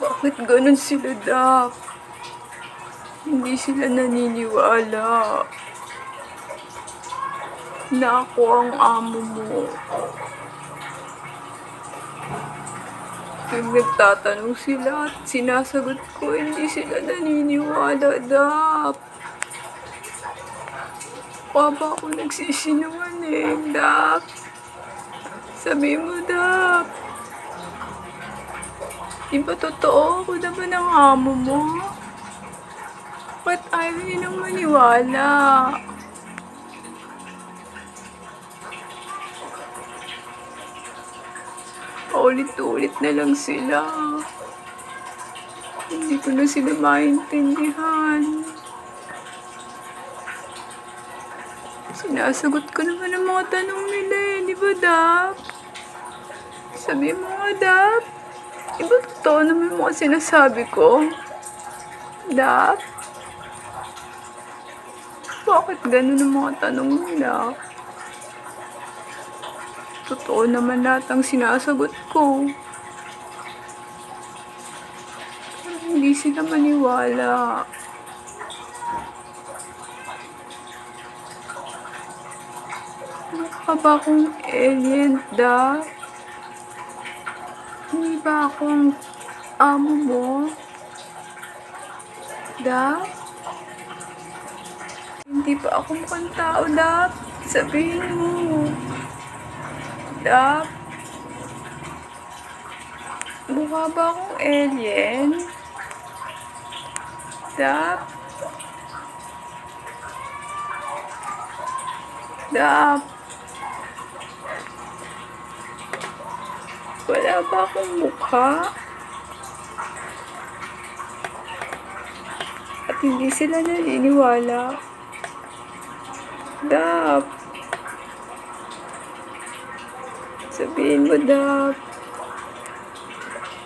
Bakit ganun sila, Dak? Hindi sila naniniwala na ako ang amo mo. Yung nagtatanong sila at sinasagot ko, hindi sila naniniwala, Dak. Pa ba ako nagsisinungaling, Dak? Sabi mo, Dak. Di ba totoo? Ako naman ang amo mo? Ba't ayaw nilang maniwala? Paulit-ulit na lang sila. Hindi ko na sila maintindihan. Sinasagot ko naman ang mga tanong nila eh, di ba, Dap? Sabi mo nga, Dap. Di ba totoo naman yung mga sinasabi ko? Dap? Bakit ganun ang mga tanong nila? Totoo naman lahat ang sinasagot ko. Hindi sila maniwala. Mukha ba akong alien, Dap? Hindi ba akong amo mo? Dap? Hindi ba ako mukhang tao, Dap? Sabihin mo. Dap? Mukha ba akong alien? Dap? Dap? Wala ba akong mukha? At hindi sila naniniwala. Dap? Sabihin mo, Dap.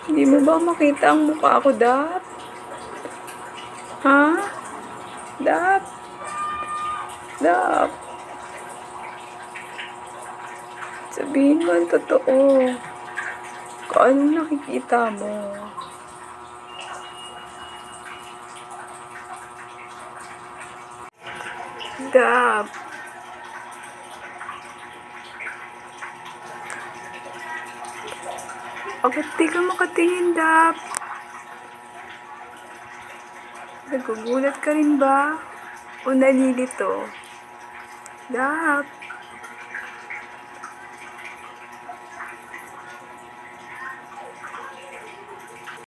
Hindi mo ba makita ang mukha ko, Dap? Ha? Dap? Dap? Sabihin mo ang totoo. Kung anong nakikita mo. Dap? Bakit di ka makatingin, Dap? Nagugulat ka rin ba? O nalilito? Dap?